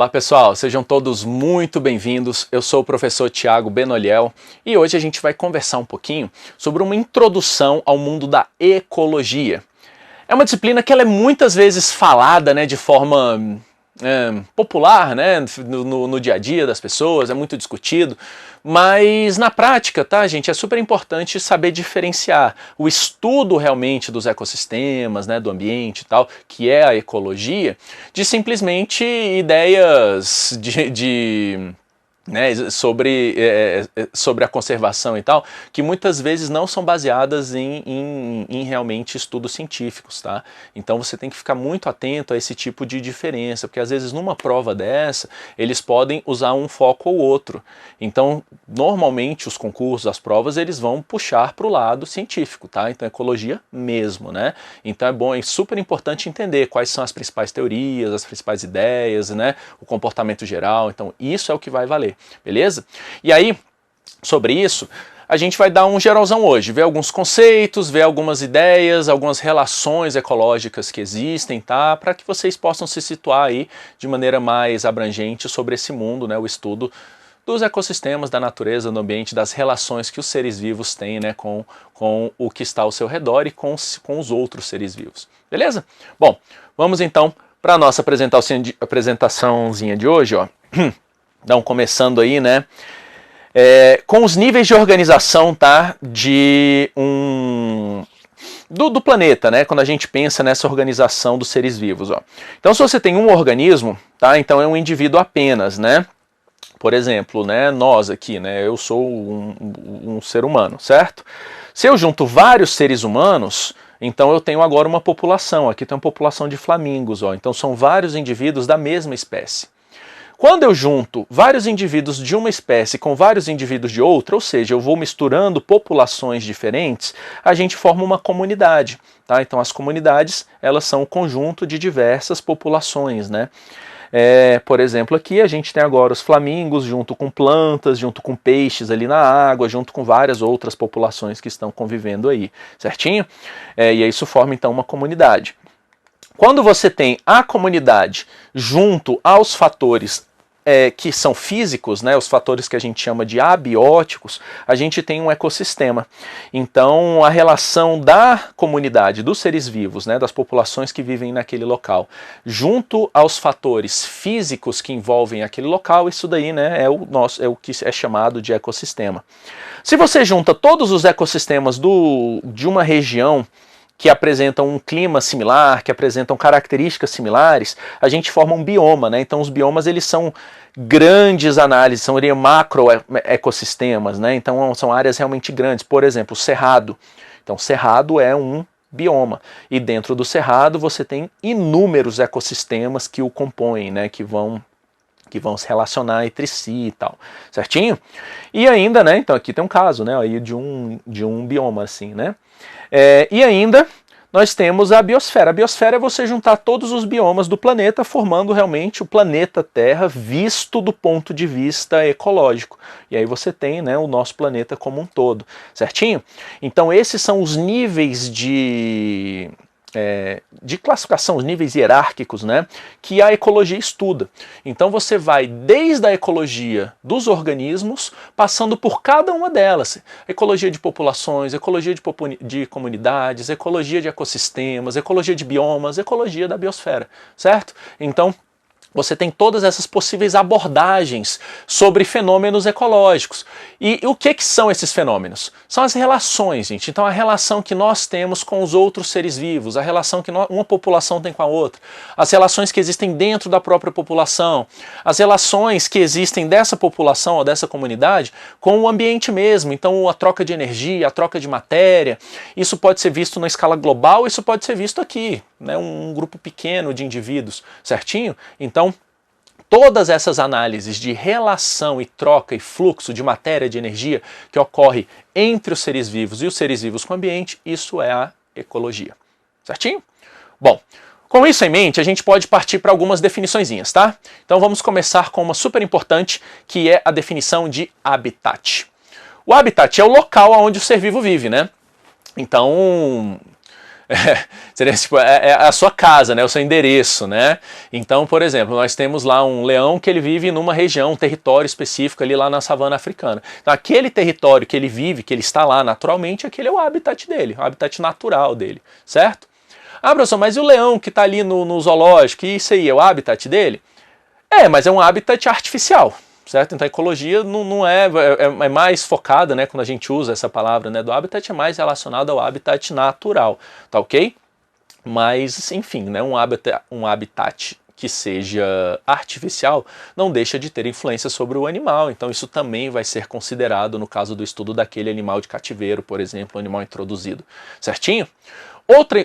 Olá pessoal, sejam todos muito bem-vindos. Eu sou o professor Tiago Benoliel e hoje a gente vai conversar um pouquinho sobre uma introdução ao mundo da ecologia. É uma disciplina que ela é muitas vezes falada, de forma popular, no dia a dia das pessoas, é muito discutido, mas na prática, tá, gente, é super importante saber diferenciar o estudo realmente dos ecossistemas, do ambiente e tal, que é a ecologia, de simplesmente ideias sobre a conservação e tal, que muitas vezes não são baseadas em realmente estudos científicos, tá? Então você tem que ficar muito atento a esse tipo de diferença, porque às vezes numa prova dessa, eles podem usar um foco ou outro. Então, normalmente os concursos, as provas, eles vão puxar para o lado científico, tá? Então, ecologia mesmo, né? Então é super importante entender quais são as principais teorias, as principais ideias, o comportamento geral. Então, isso é o que vai valer. Beleza? E aí, sobre isso, a gente vai dar um geralzão hoje, ver alguns conceitos, ver algumas ideias, algumas relações ecológicas que existem, tá? Para que vocês possam se situar aí de maneira mais abrangente sobre esse mundo, o estudo dos ecossistemas, da natureza, do ambiente, das relações que os seres vivos têm, com o que está ao seu redor e com os outros seres vivos. Beleza? Bom, vamos então para a nossa apresentaçãozinha de hoje, ó. Então, começando aí, com os níveis de organização, tá, do planeta, quando a gente pensa nessa organização dos seres vivos, ó. Então, se você tem um organismo, tá, então é um indivíduo apenas, Por exemplo, nós aqui, eu sou um ser humano, certo? Se eu junto vários seres humanos, então eu tenho agora uma população, aqui tem uma população de flamingos, ó. Então são vários indivíduos da mesma espécie. Quando eu junto vários indivíduos de uma espécie com vários indivíduos de outra, ou seja, eu vou misturando populações diferentes, a gente forma uma comunidade, tá? Então as comunidades, elas são o conjunto de diversas populações, por exemplo, aqui a gente tem agora os flamingos junto com plantas, junto com peixes ali na água, junto com várias outras populações que estão convivendo aí, certinho? E aí isso forma então uma comunidade. Quando você tem a comunidade junto aos fatores que são físicos, os fatores que a gente chama de abióticos, a gente tem um ecossistema. Então, a relação da comunidade, dos seres vivos, das populações que vivem naquele local, junto aos fatores físicos que envolvem aquele local, isso daí é o que é chamado de ecossistema. Se você junta todos os ecossistemas de uma região que apresentam um clima similar, que apresentam características similares, a gente forma um bioma, Então os biomas, eles são grandes análises, são macroecossistemas, Então são áreas realmente grandes. Por exemplo, o cerrado. Então cerrado é um bioma. E dentro do cerrado você tem inúmeros ecossistemas que o compõem, que vão se relacionar entre si e tal, certinho? E ainda, então aqui tem um caso, aí de um bioma assim, e ainda nós temos a biosfera. A biosfera é você juntar todos os biomas do planeta, formando realmente o planeta Terra visto do ponto de vista ecológico. E aí você tem o nosso planeta como um todo, certinho? Então esses são os níveis de classificação, os níveis hierárquicos, que a ecologia estuda. Então você vai desde a ecologia dos organismos, passando por cada uma delas. Ecologia de populações, ecologia de comunidades, ecologia de ecossistemas, ecologia de biomas, ecologia da biosfera, certo? Então, você tem todas essas possíveis abordagens sobre fenômenos ecológicos. E o que são esses fenômenos? São as relações, gente. Então a relação que nós temos com os outros seres vivos, a relação que uma população tem com a outra, as relações que existem dentro da própria população, as relações que existem dessa população ou dessa comunidade com o ambiente mesmo. Então a troca de energia, a troca de matéria, isso pode ser visto na escala global, isso pode ser visto aqui, um grupo pequeno de indivíduos, certinho? Então, todas essas análises de relação e troca e fluxo de matéria, de energia que ocorre entre os seres vivos e os seres vivos com o ambiente, isso é a ecologia, certinho? Bom, com isso em mente, a gente pode partir para algumas definiçõezinhas, tá? Então vamos começar com uma super importante, que é a definição de habitat. O habitat é o local onde o ser vivo vive, Então, Seria tipo, a sua casa, né, o seu endereço, né? Então, por exemplo, nós temos lá um leão que ele vive numa região, um território específico ali lá na savana africana. Então, aquele território que ele vive, que ele está lá naturalmente, aquele é o habitat dele, o habitat natural dele, certo? Ah, professor, mas e o leão que está ali no zoológico, isso aí é o habitat dele? Mas é um habitat artificial, certo? Então a ecologia não é mais focada, né, quando a gente usa essa palavra, né, do habitat, é mais relacionado ao habitat natural, tá ok? Mas, enfim, né, um habitat que seja artificial não deixa de ter influência sobre o animal, então isso também vai ser considerado no caso do estudo daquele animal de cativeiro, por exemplo, um animal introduzido, certinho?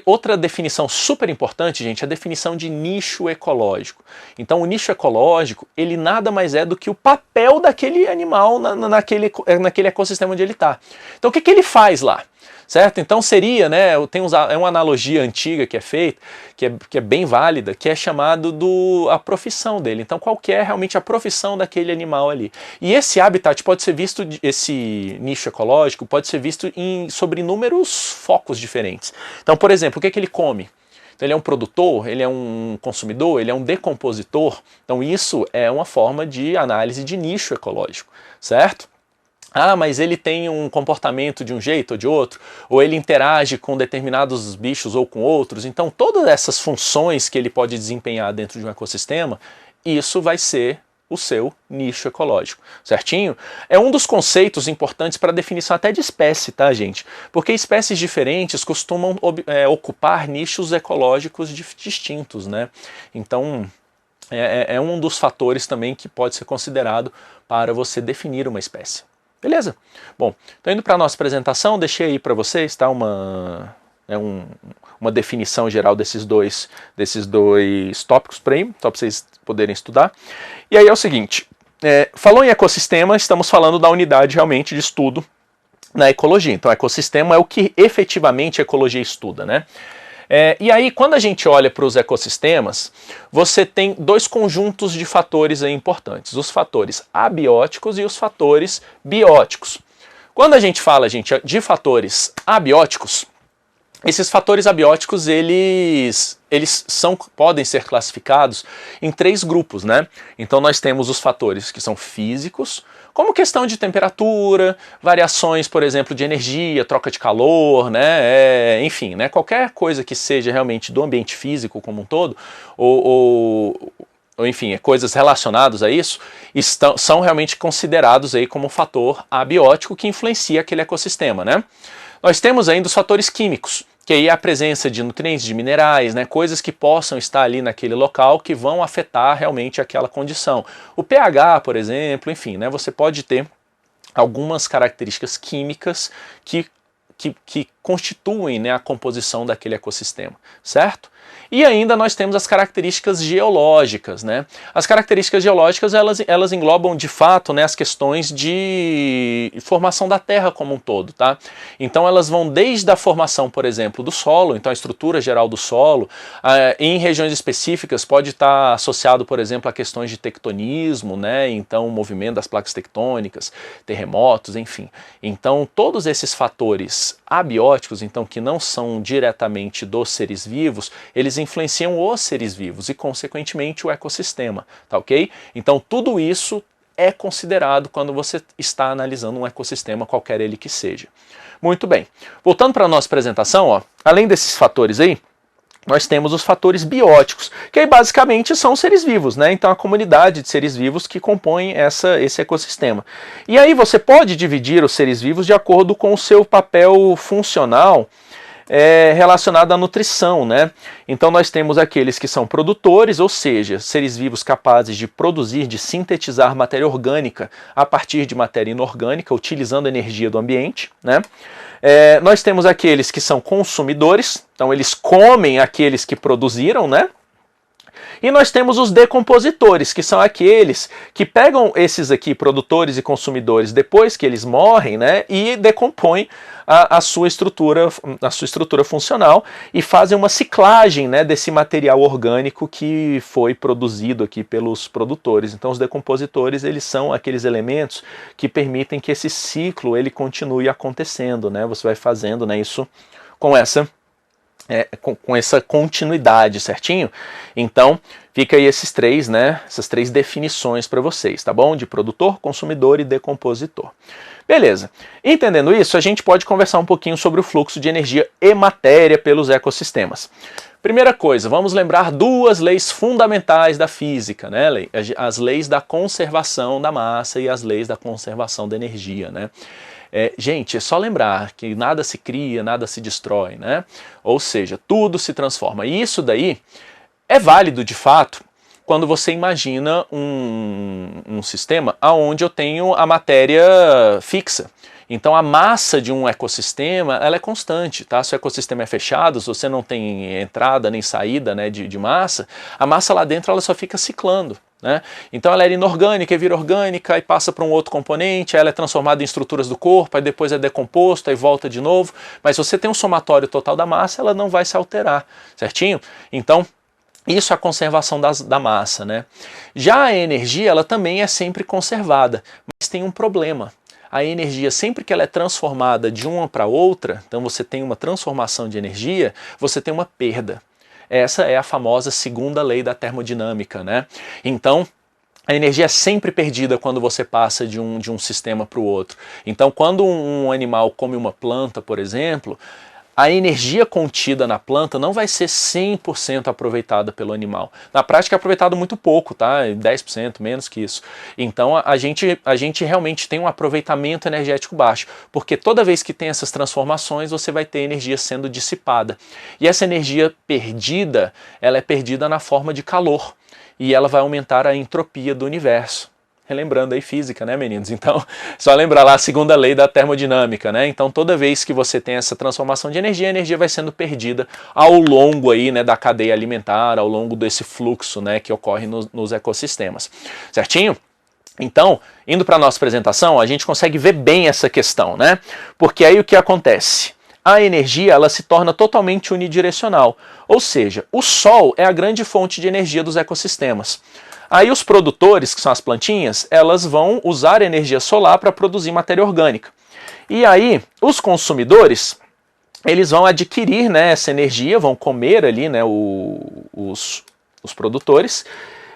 Outra definição super importante, gente, é a definição de nicho ecológico. Então o nicho ecológico, ele nada mais é do que o papel daquele animal naquele ecossistema onde ele está. Então o que ele faz lá? Certo? Então seria, né, é uma analogia antiga que é feita, que é bem válida, que é chamado a profissão dele. Então qual que é realmente a profissão daquele animal ali? E esse habitat pode ser visto, esse nicho ecológico pode ser visto sobre inúmeros focos diferentes. Então, por exemplo, o que ele come? Então, ele é um produtor, ele é um consumidor, ele é um decompositor. Então isso é uma forma de análise de nicho ecológico, certo? Ah, mas ele tem um comportamento de um jeito ou de outro, ou ele interage com determinados bichos ou com outros. Então, todas essas funções que ele pode desempenhar dentro de um ecossistema, isso vai ser o seu nicho ecológico, certinho? É um dos conceitos importantes para a definição até de espécie, tá, gente? Porque espécies diferentes costumam ocupar nichos ecológicos distintos, né? Então, é um dos fatores também que pode ser considerado para você definir uma espécie. Beleza? Bom, então indo para a nossa apresentação, deixei aí para vocês, tá, uma definição geral desses dois tópicos para vocês poderem estudar. E aí é o seguinte, falou em ecossistema, estamos falando da unidade realmente de estudo na ecologia. Então ecossistema é o que efetivamente a ecologia estuda, né? E aí, quando a gente olha para os ecossistemas, você tem dois conjuntos de fatores aí importantes, os fatores abióticos e os fatores bióticos. Quando a gente fala, gente, de fatores abióticos, esses fatores abióticos, eles podem ser classificados em 3 grupos, né? Então nós temos os fatores que são físicos, como questão de temperatura, variações, por exemplo, de energia, troca de calor, né? Enfim, né? Qualquer coisa que seja realmente do ambiente físico como um todo, ou enfim, coisas relacionadas a isso, são realmente considerados aí como um fator abiótico que influencia aquele ecossistema, né? Nós temos ainda os fatores químicos, que aí é a presença de nutrientes, de minerais, né, coisas que possam estar ali naquele local que vão afetar realmente aquela condição. O pH, por exemplo, enfim, né, você pode ter algumas características químicas que constituem, né, a composição daquele ecossistema, certo? E ainda nós temos as características geológicas, né? As características geológicas, elas englobam de fato, né, as questões de formação da Terra como um todo, tá? Então elas vão desde a formação, por exemplo, do solo, então a estrutura geral do solo, em regiões específicas pode estar associado, por exemplo, a questões de tectonismo, né? Então o movimento das placas tectônicas, terremotos, enfim. Então todos esses fatores abióticos, então que não são diretamente dos seres vivos, eles influenciam os seres vivos e, consequentemente, o ecossistema, tá ok? Então, tudo isso é considerado quando você está analisando um ecossistema, qualquer ele que seja. Muito bem. Voltando para a nossa apresentação, ó, além desses fatores aí, nós temos os fatores bióticos, que aí basicamente são seres vivos, né? Então a comunidade de seres vivos que compõem esse ecossistema. E aí você pode dividir os seres vivos de acordo com o seu papel funcional relacionado à nutrição, né? Então nós temos aqueles que são produtores, ou seja, seres vivos capazes de produzir, de sintetizar matéria orgânica a partir de matéria inorgânica, utilizando a energia do ambiente, né? Nós temos aqueles que são consumidores, então eles comem aqueles que produziram, né? E nós temos os decompositores, que são aqueles que pegam esses aqui, produtores e consumidores, depois que eles morrem, né, e decompõem a sua estrutura funcional e fazem uma ciclagem, né, desse material orgânico que foi produzido aqui pelos produtores. Então os decompositores, eles são aqueles elementos que permitem que esse ciclo ele continue acontecendo, né? Você vai fazendo, né, isso com essa com essa continuidade, certinho? Então, fica aí esses três, né? Essas três definições para vocês, tá bom? De produtor, consumidor e decompositor. Beleza. Entendendo isso, a gente pode conversar um pouquinho sobre o fluxo de energia e matéria pelos ecossistemas. Primeira coisa, vamos lembrar duas leis fundamentais da física, né? As leis da conservação da massa e as leis da conservação da energia, né? Gente, é só lembrar que nada se cria, nada se destrói, né? Ou seja, tudo se transforma. E isso daí é válido de fato quando você imagina um sistema onde eu tenho a matéria fixa. Então a massa de um ecossistema ela é constante, tá? Se o ecossistema é fechado, se você não tem entrada nem saída, né, de massa, a massa lá dentro ela só fica ciclando. Né? Então ela era inorgânica e vira orgânica e passa para um outro componente, aí ela é transformada em estruturas do corpo, aí depois é decomposto, aí volta de novo, mas se você tem um somatório total da massa, ela não vai se alterar, certinho? Então isso é a conservação da massa, né? Já a energia, ela também é sempre conservada, mas tem um problema. A energia, sempre que ela é transformada de uma para outra, então você tem uma transformação de energia, você tem uma perda. Essa é a famosa segunda lei da termodinâmica, né? Então, a energia é sempre perdida quando você passa de um sistema para o outro. Então, quando um animal come uma planta, por exemplo, a energia contida na planta não vai ser 100% aproveitada pelo animal. Na prática é aproveitado muito pouco, tá? 10%, menos que isso. Então a gente realmente tem um aproveitamento energético baixo, porque toda vez que tem essas transformações você vai ter energia sendo dissipada. E essa energia perdida, ela é perdida na forma de calor, e ela vai aumentar a entropia do universo. Relembrando aí física, né, meninos? Então, só lembrar lá a segunda lei da termodinâmica, né? Então, toda vez que você tem essa transformação de energia, a energia vai sendo perdida ao longo aí, né, da cadeia alimentar, ao longo desse fluxo, né, que ocorre nos ecossistemas. Certinho? Então, indo para a nossa apresentação, a gente consegue ver bem essa questão, né? Porque aí o que acontece? A energia ela se torna totalmente unidirecional, ou seja, o Sol é a grande fonte de energia dos ecossistemas. Aí os produtores, que são as plantinhas, elas vão usar energia solar para produzir matéria orgânica. E aí os consumidores, eles vão adquirir, né, essa energia, vão comer ali, né, os produtores.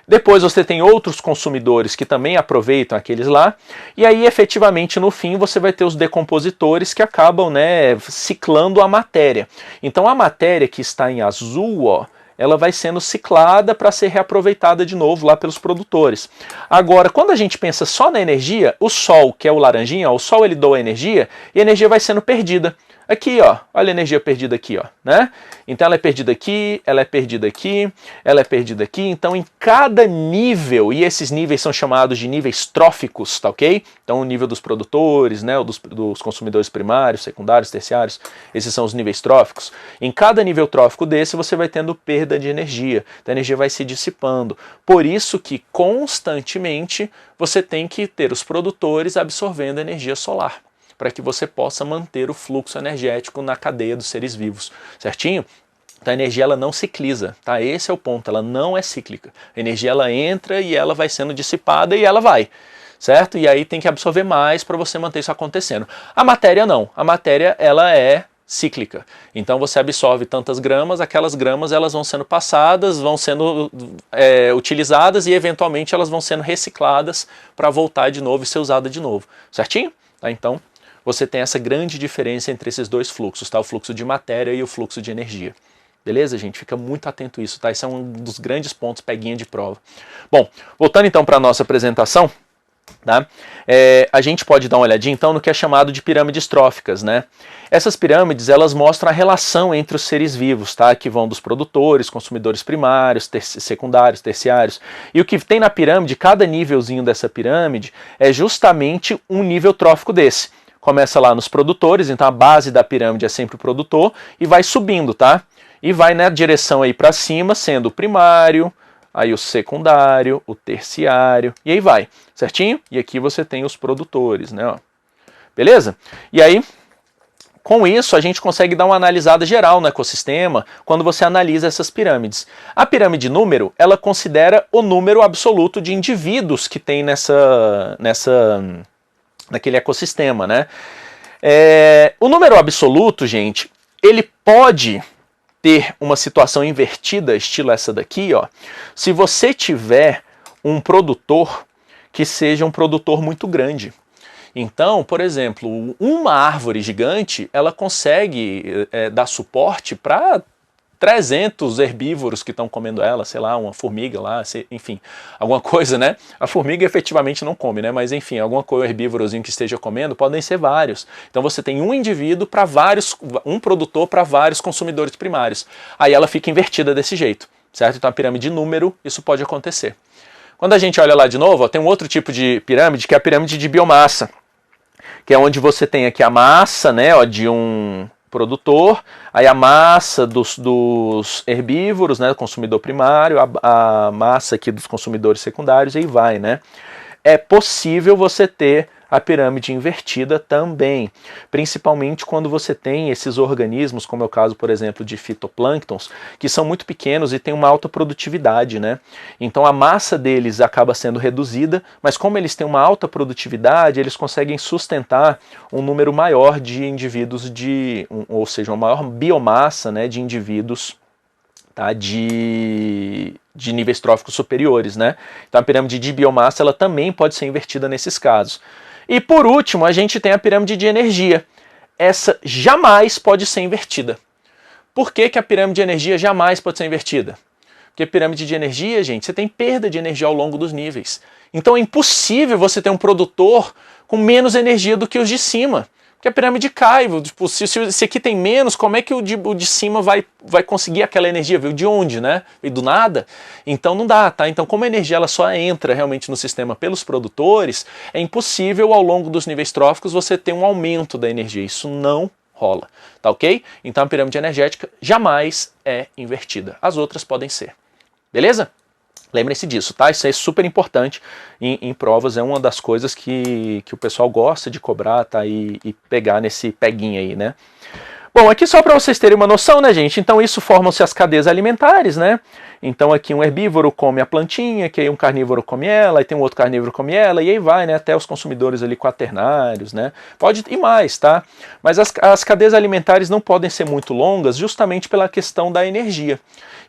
Depois você tem outros consumidores que também aproveitam aqueles lá. E aí efetivamente no fim você vai ter os decompositores que acabam, né, ciclando a matéria. Então a matéria que está em azul, ó, ela vai sendo ciclada para ser reaproveitada de novo lá pelos produtores. Agora, quando a gente pensa só na energia, o Sol, que é o laranjinha, ó, o Sol ele doa energia e a energia vai sendo perdida. Aqui, ó, olha a energia perdida aqui, ó, né? Então ela é perdida aqui, ela é perdida aqui, ela é perdida aqui. Então em cada nível, e esses níveis são chamados de níveis tróficos, tá ok? Então o nível dos produtores, né, dos consumidores primários, secundários, terciários, esses são os níveis tróficos. Em cada nível trófico desse você vai tendo perda de energia, então a energia vai se dissipando. Por isso que constantemente você tem que ter os produtores absorvendo energia solar, para que você possa manter o fluxo energético na cadeia dos seres vivos, certinho? Então a energia ela não cicliza, tá? Esse é o ponto, ela não é cíclica. A energia ela entra e ela vai sendo dissipada e ela vai, certo? E aí tem que absorver mais para você manter isso acontecendo. A matéria não, a matéria ela é cíclica. Então você absorve tantas gramas, aquelas gramas elas vão sendo passadas, vão sendo utilizadas e eventualmente elas vão sendo recicladas para voltar de novo e ser usada de novo, certinho? Tá? Então você tem essa grande diferença entre esses dois fluxos, tá? O fluxo de matéria e o fluxo de energia. Beleza, gente? Fica muito atento a isso, tá? Esse é um dos grandes pontos, peguinha de prova. Bom, voltando então para a nossa apresentação, tá? A gente pode dar uma olhadinha então no que é chamado de pirâmides tróficas, né? Essas pirâmides, elas mostram a relação entre os seres vivos, tá? Que vão dos produtores, consumidores primários, secundários, terciários. E o que tem na pirâmide, cada nívelzinho dessa pirâmide, é justamente um nível trófico desse. Começa lá nos produtores, então a base da pirâmide é sempre o produtor e vai subindo, tá? E vai na direção aí para cima, sendo o primário, aí o secundário, o terciário, e aí vai, certinho? E aqui você tem os produtores, né? Ó. Beleza? E aí, com isso, a gente consegue dar uma analisada geral no ecossistema quando você analisa essas pirâmides. A pirâmide número, ela considera o número absoluto de indivíduos que tem naquele ecossistema, né? O número absoluto, gente, ele pode ter uma situação invertida, estilo essa daqui, ó, se você tiver um produtor que seja um produtor muito grande. Então, por exemplo, uma árvore gigante, ela consegue dar suporte para 300 herbívoros que estão comendo ela, sei lá, uma formiga lá, enfim, alguma coisa, né? A formiga efetivamente não come, né? Mas enfim, alguma coisa herbívorozinho que esteja comendo, podem ser vários. Então você tem um indivíduo para vários, um produtor para vários consumidores primários. Aí ela fica invertida desse jeito, certo? Então a pirâmide de número, isso pode acontecer. Quando a gente olha lá de novo, ó, tem um outro tipo de pirâmide, que é a pirâmide de biomassa, que é onde você tem aqui a massa, né, ó, de um produtor, aí a massa dos herbívoros, né, do consumidor primário, a massa aqui dos consumidores secundários, e aí vai, né? É possível você ter a pirâmide invertida também, principalmente quando você tem esses organismos, como é o caso, por exemplo, de fitoplânctons, que são muito pequenos e têm uma alta produtividade, né? Então a massa deles acaba sendo reduzida, mas como eles têm uma alta produtividade, eles conseguem sustentar um número maior de indivíduos, ou seja, uma maior biomassa, né, de indivíduos, tá, de níveis tróficos superiores, né? Então a pirâmide de biomassa ela também pode ser invertida nesses casos. E por último, a gente tem a pirâmide de energia. Essa jamais pode ser invertida. Por que a pirâmide de energia jamais pode ser invertida? Porque a pirâmide de energia, gente, você tem perda de energia ao longo dos níveis. Então é impossível você ter um produtor com menos energia do que os de cima. Porque a pirâmide cai, tipo, se aqui tem menos, como é que o de cima vai conseguir aquela energia? Veio de onde, né? Veio do nada? Então não dá, tá? Então como a energia ela só entra realmente no sistema pelos produtores, é impossível ao longo dos níveis tróficos você ter um aumento da energia. Isso não rola, tá ok? Então a pirâmide energética jamais é invertida. As outras podem ser. Beleza? Lembrem-se disso, tá? Isso é super importante em provas, é uma das coisas que o pessoal gosta de cobrar, tá? E pegar nesse peguinho aí, né? Bom, aqui só para vocês terem uma noção, né, gente? Então isso formam-se as cadeias alimentares, né? Então aqui um herbívoro come a plantinha, que aí um carnívoro come ela, aí tem um outro carnívoro come ela, e aí vai, né? Até os consumidores ali quaternários, né? Pode ir mais, tá? Mas as cadeias alimentares não podem ser muito longas justamente pela questão da energia.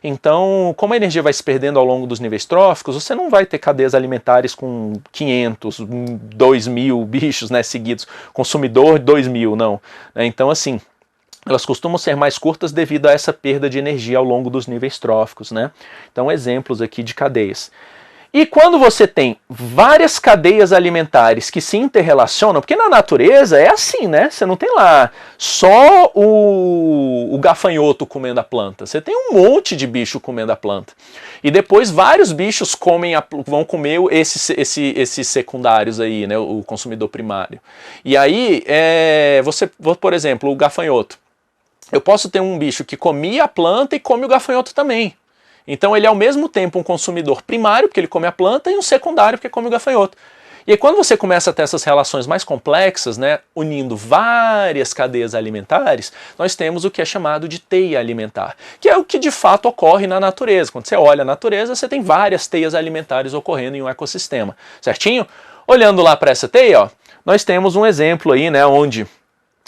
Então, como a energia vai se perdendo ao longo dos níveis tróficos, você não vai ter cadeias alimentares com 500, 2.000 bichos, né, seguidos. Consumidor, 2.000, não. Então, assim, elas costumam ser mais curtas devido a essa perda de energia ao longo dos níveis tróficos, né? Então, exemplos aqui de cadeias. E quando você tem várias cadeias alimentares que se interrelacionam, porque na natureza é assim, né? Você não tem lá só o gafanhoto comendo a planta, você tem um monte de bicho comendo a planta. E depois vários bichos vão comer esses secundários aí, né? O consumidor primário. E aí, por exemplo, o gafanhoto. Eu posso ter um bicho que comia a planta e come o gafanhoto também. Então ele é ao mesmo tempo um consumidor primário, porque ele come a planta, e um secundário, porque come o gafanhoto. E aí quando você começa a ter essas relações mais complexas, né, unindo várias cadeias alimentares, nós temos o que é chamado de teia alimentar, que é o que de fato ocorre na natureza. Quando você olha a natureza, você tem várias teias alimentares ocorrendo em um ecossistema, certinho? Olhando lá para essa teia, ó, nós temos um exemplo aí, né, onde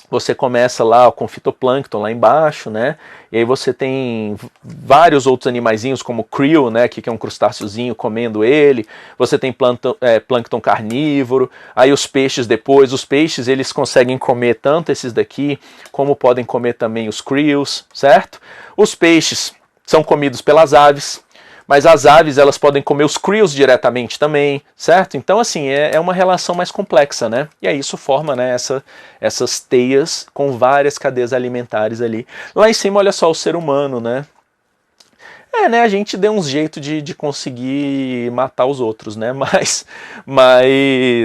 você começa lá com fitoplâncton lá embaixo, né? E aí você tem vários outros animaizinhos como krill, né? Que é um crustáceozinho comendo ele. Você tem plâncton carnívoro. Aí os peixes depois. Os peixes eles conseguem comer tanto esses daqui como podem comer também os krills, certo? Os peixes são comidos pelas aves. Mas as aves elas podem comer os krills diretamente também, certo? Então assim, é uma relação mais complexa, né? E aí isso forma, né, essas teias com várias cadeias alimentares ali. Lá em cima, olha só o ser humano, né? Né, a gente deu uns jeito de conseguir matar os outros, né? Mas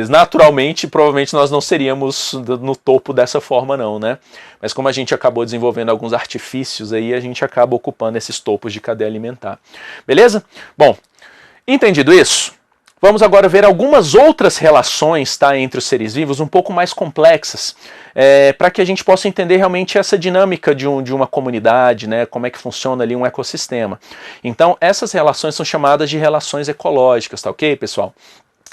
naturalmente, provavelmente nós não seríamos no topo dessa forma não, né? Mas como a gente acabou desenvolvendo alguns artifícios aí, a gente acaba ocupando esses topos de cadeia alimentar. Beleza? Bom, entendido isso? Vamos agora ver algumas outras relações, tá, entre os seres vivos, um pouco mais complexas, para que a gente possa entender realmente essa dinâmica de uma comunidade, né, como é que funciona ali um ecossistema. Então, essas relações são chamadas de relações ecológicas, tá ok, pessoal?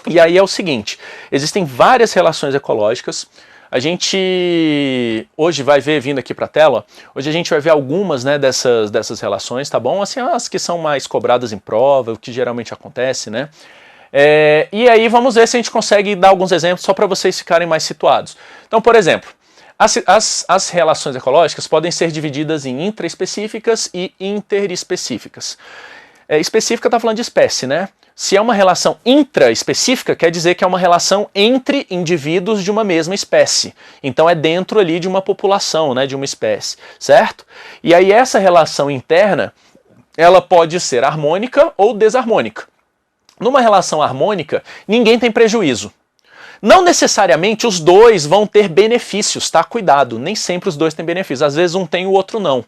E aí é o seguinte, existem várias relações ecológicas. a gente hoje vai ver, vindo aqui para a tela, hoje a gente vai ver algumas, né, dessas relações, tá bom? Assim, as que são mais cobradas em prova, o que geralmente acontece, né? E aí vamos ver se a gente consegue dar alguns exemplos só para vocês ficarem mais situados. Então, por exemplo, as relações ecológicas podem ser divididas em intraespecíficas e interespecíficas. Específica está falando de espécie, né? Se é uma relação intraespecífica, quer dizer que é uma relação entre indivíduos de uma mesma espécie. Então é dentro ali de uma população, né, de uma espécie, certo? E aí essa relação interna, ela pode ser harmônica ou desarmônica. Numa relação harmônica, ninguém tem prejuízo. Não necessariamente os dois vão ter benefícios, tá? Cuidado, nem sempre os dois têm benefícios. Às vezes um tem e o outro não,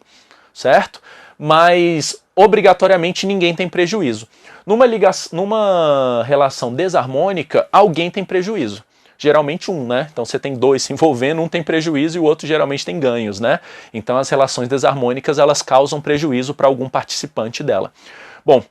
certo? Mas obrigatoriamente ninguém tem prejuízo. Numa relação desarmônica, alguém tem prejuízo. Geralmente um, né? Então você tem dois se envolvendo, um tem prejuízo e o outro geralmente tem ganhos, né? Então as relações desarmônicas, elas causam prejuízo para algum participante dela. Bom,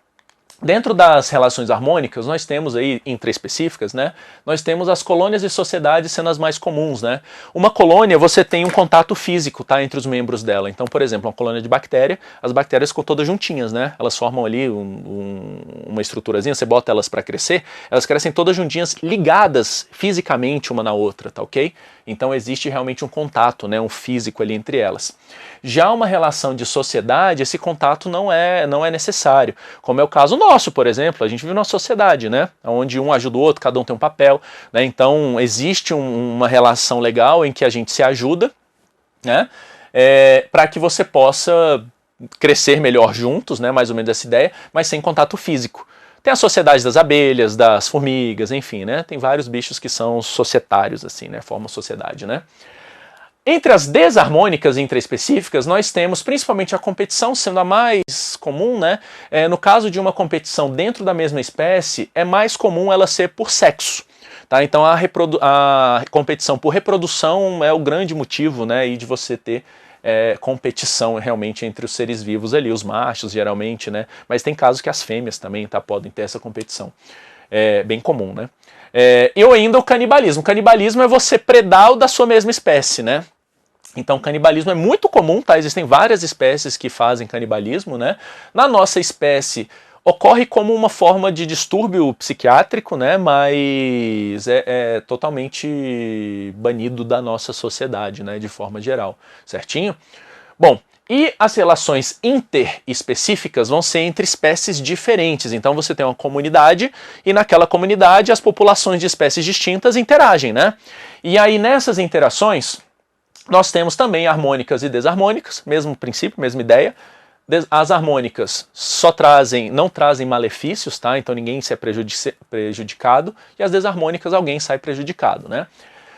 dentro das relações harmônicas, nós temos aí, intraespecíficas, né? Nós temos as colônias e sociedades sendo as mais comuns, né? Uma colônia, você tem um contato físico, tá? Entre os membros dela. Então, por exemplo, uma colônia de bactéria, as bactérias ficam todas juntinhas, né? Elas formam ali uma estruturazinha, você bota elas para crescer, elas crescem todas juntinhas, ligadas fisicamente uma na outra, tá ok? Então existe realmente um contato, né? Um físico ali entre elas. Já uma relação de sociedade, esse contato não é necessário, como é o caso nosso, por exemplo. A gente vive numa sociedade, né, onde um ajuda o outro, cada um tem um papel, né, então existe uma relação legal em que a gente se ajuda, né, para que você possa crescer melhor juntos, né, mais ou menos essa ideia, mas sem contato físico. Tem a sociedade das abelhas, das formigas, enfim, né, tem vários bichos que são societários, assim, né, formam sociedade, né. Entre as desarmônicas intraespecíficas, nós temos principalmente a competição sendo a mais comum, né? No caso de uma competição dentro da mesma espécie, é mais comum ela ser por sexo. Tá? Então a competição por reprodução é o grande motivo, né, de você ter competição realmente entre os seres vivos ali, os machos geralmente, né? Mas tem casos que as fêmeas também, tá, podem ter essa competição. É bem comum, né? E ainda o canibalismo. O canibalismo é você predar o da sua mesma espécie, né? Então, canibalismo é muito comum, tá? Existem várias espécies que fazem canibalismo, né? Na nossa espécie, ocorre como uma forma de distúrbio psiquiátrico, né? Mas é totalmente banido da nossa sociedade, né? De forma geral, certinho? Bom, e as relações interespecíficas vão ser entre espécies diferentes. Então você tem uma comunidade e naquela comunidade as populações de espécies distintas interagem, né? E aí nessas interações nós temos também harmônicas e desarmônicas, mesmo princípio, mesma ideia. As harmônicas não trazem malefícios, tá? Então ninguém sai prejudicado, e as desarmônicas alguém sai prejudicado, né?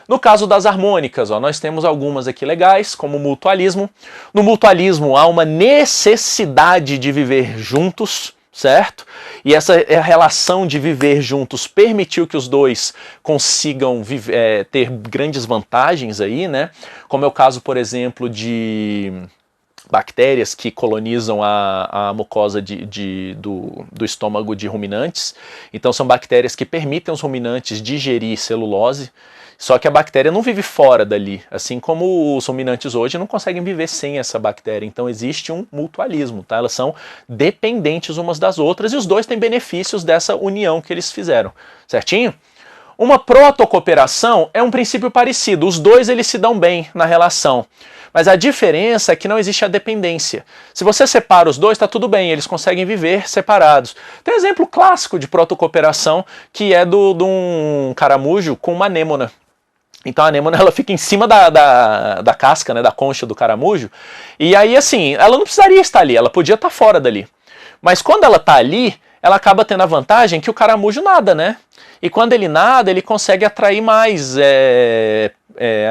No caso das harmônicas, ó, nós temos algumas aqui legais, como o mutualismo. No mutualismo há uma necessidade de viver juntos, certo? E essa relação de viver juntos permitiu que os dois consigam ter grandes vantagens aí, né? Como é o caso, por exemplo, de bactérias que colonizam a mucosa do estômago de ruminantes. Então são bactérias que permitem aos ruminantes digerir celulose. Só que a bactéria não vive fora dali, assim como os ruminantes hoje não conseguem viver sem essa bactéria. Então existe um mutualismo, tá? Elas são dependentes umas das outras e os dois têm benefícios dessa união que eles fizeram, certinho? Uma protocooperação é um princípio parecido, os dois eles se dão bem na relação. Mas a diferença é que não existe a dependência. Se você separa os dois, está tudo bem, eles conseguem viver separados. Tem um exemplo clássico de protocooperação que é de um caramujo com uma anêmona. Então a anêmona ela fica em cima da casca, né, da concha do caramujo, e aí assim, ela não precisaria estar ali, ela podia estar fora dali. Mas quando ela está ali, ela acaba tendo a vantagem que o caramujo nada, né? E quando ele nada, ele consegue atrair mais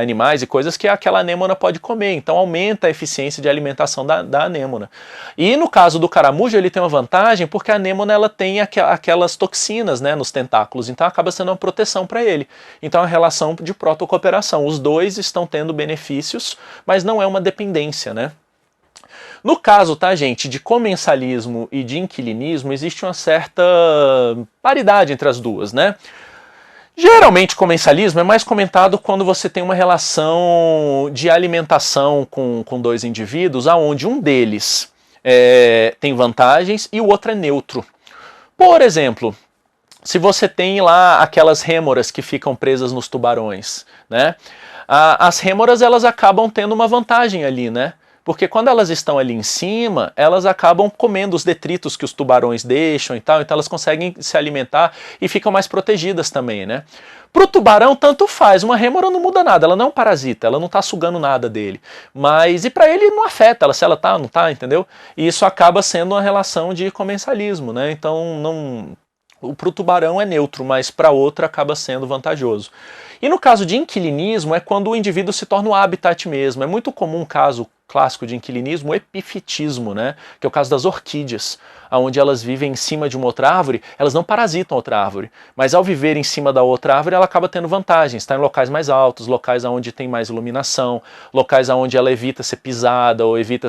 animais e coisas que aquela anêmona pode comer. Então aumenta a eficiência de alimentação da anêmona. E no caso do caramujo, ele tem uma vantagem porque a anêmona ela tem aquelas toxinas, né, nos tentáculos. Então acaba sendo uma proteção para ele. Então é uma relação de protocooperação. Os dois estão tendo benefícios, mas não é uma dependência, né? No caso, tá, gente, de comensalismo e de inquilinismo, existe uma certa paridade entre as duas, né? Geralmente, comensalismo é mais comentado quando você tem uma relação de alimentação com dois indivíduos, aonde um deles tem vantagens e o outro é neutro. Por exemplo, se você tem lá aquelas rêmoras que ficam presas nos tubarões, né? As rêmoras, elas acabam tendo uma vantagem ali, né? Porque quando elas estão ali em cima, elas acabam comendo os detritos que os tubarões deixam e tal, então elas conseguem se alimentar e ficam mais protegidas também, né? Pro tubarão, tanto faz, uma rêmora não muda nada, ela não é um parasita, ela não tá sugando nada dele. Mas, e para ele não afeta, ela, se ela tá, não tá, entendeu? E isso acaba sendo uma relação de comensalismo, né? Então, não... Para o tubarão é neutro, mas para outra acaba sendo vantajoso. E no caso de inquilinismo é quando o indivíduo se torna o habitat mesmo. É muito comum um caso clássico de inquilinismo, o epifitismo, né? Que é o caso das orquídeas, onde elas vivem em cima de uma outra árvore, elas não parasitam outra árvore, mas ao viver em cima da outra árvore ela acaba tendo vantagens, está em locais mais altos, locais onde tem mais iluminação, locais onde ela evita ser pisada ou evita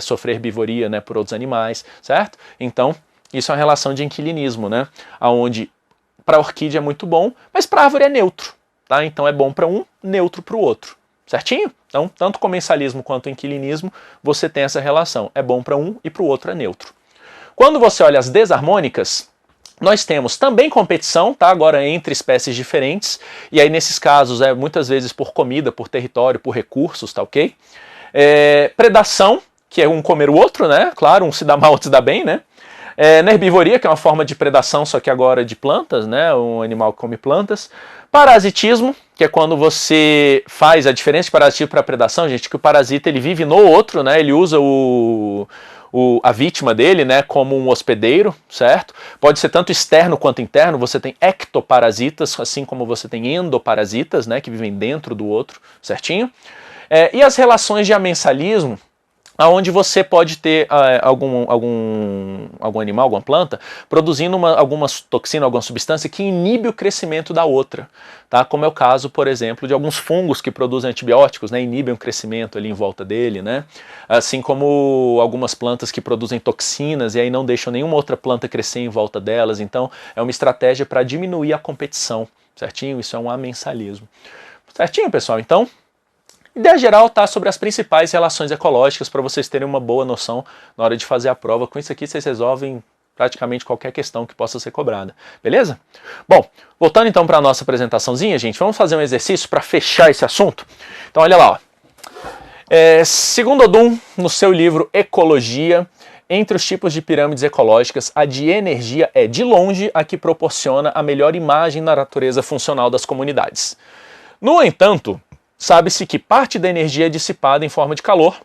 sofrer herbivoria, né, por outros animais, certo? Então, isso é uma relação de inquilinismo, né? Onde para a orquídea é muito bom, mas para a árvore é neutro, tá? Então é bom para um, neutro para o outro, certinho? Então, tanto comensalismo quanto inquilinismo, você tem essa relação. É bom para um e para o outro é neutro. Quando você olha as desarmônicas, nós temos também competição, tá? Agora entre espécies diferentes, e aí nesses casos é muitas vezes por comida, por território, por recursos, tá ok? Predação, que é um comer o outro, né? Claro, um se dá mal, outro se dá bem, né? Na herbivoria, que é uma forma de predação, só que agora de plantas, né? Um animal que come plantas. Parasitismo, que é quando você faz a diferença de parasitismo para predação, gente, que o parasita ele vive no outro, né? Ele usa a vítima dele, né, como um hospedeiro, certo? Pode ser tanto externo quanto interno. Você tem ectoparasitas, assim como você tem endoparasitas, né, que vivem dentro do outro, certinho? E as relações de amensalismo, onde você pode ter algum animal, alguma planta, produzindo alguma toxina, alguma substância que inibe o crescimento da outra, tá? Como é o caso, por exemplo, de alguns fungos que produzem antibióticos, né? Inibem o crescimento ali em volta dele, né? Assim como algumas plantas que produzem toxinas e aí não deixam nenhuma outra planta crescer em volta delas. Então, é uma estratégia para diminuir a competição, certinho? Isso é um amensalismo. Certinho, pessoal? Então, ideia geral está sobre as principais relações ecológicas para vocês terem uma boa noção na hora de fazer a prova. Com isso aqui vocês resolvem praticamente qualquer questão que possa ser cobrada. Beleza? Bom, voltando então para a nossa apresentaçãozinha, gente, vamos fazer um exercício para fechar esse assunto? Então olha lá, ó. Segundo Odum, no seu livro Ecologia, entre os tipos de pirâmides ecológicas, a de energia é, de longe, a que proporciona a melhor imagem da natureza funcional das comunidades. No entanto, sabe-se que parte da energia é dissipada em forma de calor,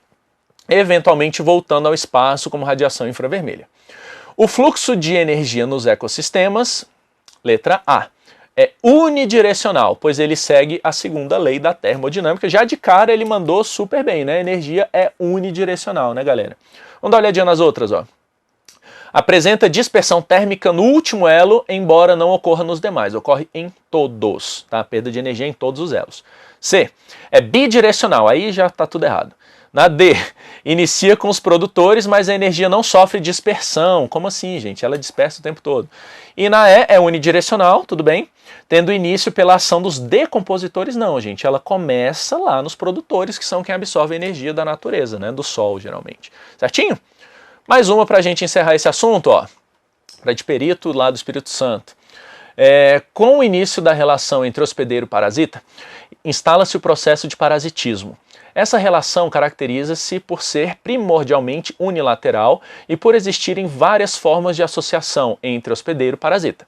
eventualmente voltando ao espaço como radiação infravermelha. O fluxo de energia nos ecossistemas, letra A, é unidirecional, pois ele segue a segunda lei da termodinâmica. Já de cara ele mandou super bem, né? Energia é unidirecional, né, galera? Vamos dar uma olhadinha nas outras, ó. Apresenta dispersão térmica no último elo, embora não ocorra nos demais. Ocorre em todos, tá? Perda de energia em todos os elos. C, é bidirecional, aí já está tudo errado. Na D, inicia com os produtores, mas a energia não sofre dispersão. Como assim, gente? Ela dispersa o tempo todo. E na E, é unidirecional, tudo bem? Tendo início pela ação dos decompositores, não, gente. Ela começa lá nos produtores, que são quem absorve a energia da natureza, né? Do sol, geralmente. Certinho? Mais uma para a gente encerrar esse assunto, ó. Para de perito lá do Espírito Santo. Com o início da relação entre hospedeiro e parasita, instala-se o processo de parasitismo. Essa relação caracteriza-se por ser primordialmente unilateral e por existirem várias formas de associação entre hospedeiro e parasita.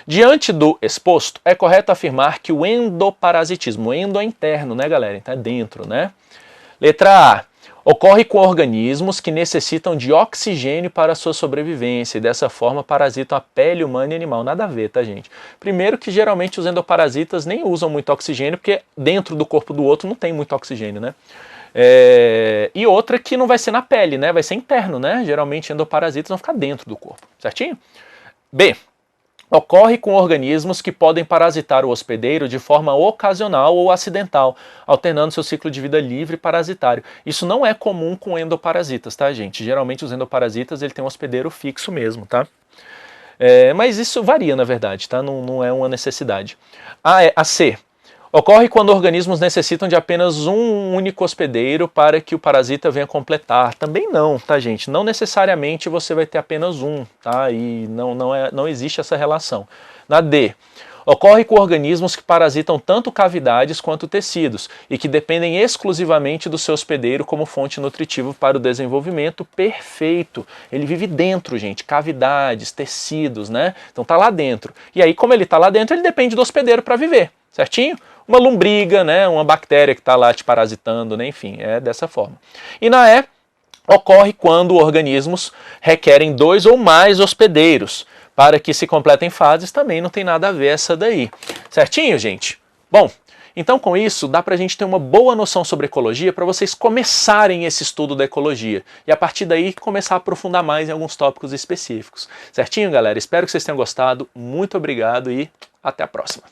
Diante do exposto, é correto afirmar que o endoparasitismo, o endo é interno, né, galera? Então é dentro, né? Letra A. Ocorre com organismos que necessitam de oxigênio para sua sobrevivência e dessa forma parasitam a pele humana e animal. Nada a ver, tá, gente? Primeiro que geralmente os endoparasitas nem usam muito oxigênio porque dentro do corpo do outro não tem muito oxigênio, né? E outra que não vai ser na pele, né? Vai ser interno, né? Geralmente endoparasitas vão ficar dentro do corpo, certinho? B. Ocorre com organismos que podem parasitar o hospedeiro de forma ocasional ou acidental, alternando seu ciclo de vida livre e parasitário. Isso não é comum com endoparasitas, tá, gente? Geralmente os endoparasitas ele tem um hospedeiro fixo mesmo, tá? Mas isso varia, na verdade, tá? Não é uma necessidade. A C. Ocorre quando organismos necessitam de apenas um único hospedeiro para que o parasita venha completar. Também não, tá, gente? Não necessariamente você vai ter apenas um, tá? E não existe essa relação. Na D. Ocorre com organismos que parasitam tanto cavidades quanto tecidos e que dependem exclusivamente do seu hospedeiro como fonte nutritiva para o desenvolvimento. Perfeito! Ele vive dentro, gente, cavidades, tecidos, né? Então tá lá dentro. E aí, como ele tá lá dentro, ele depende do hospedeiro para viver, certinho? Uma lombriga, né? Uma bactéria que está lá te parasitando, né? Enfim, é dessa forma. E na E, ocorre quando organismos requerem 2 ou mais hospedeiros para que se completem fases, também não tem nada a ver essa daí. Certinho, gente? Bom, então com isso dá pra gente ter uma boa noção sobre ecologia para vocês começarem esse estudo da ecologia e a partir daí começar a aprofundar mais em alguns tópicos específicos. Certinho, galera? Espero que vocês tenham gostado. Muito obrigado e até a próxima.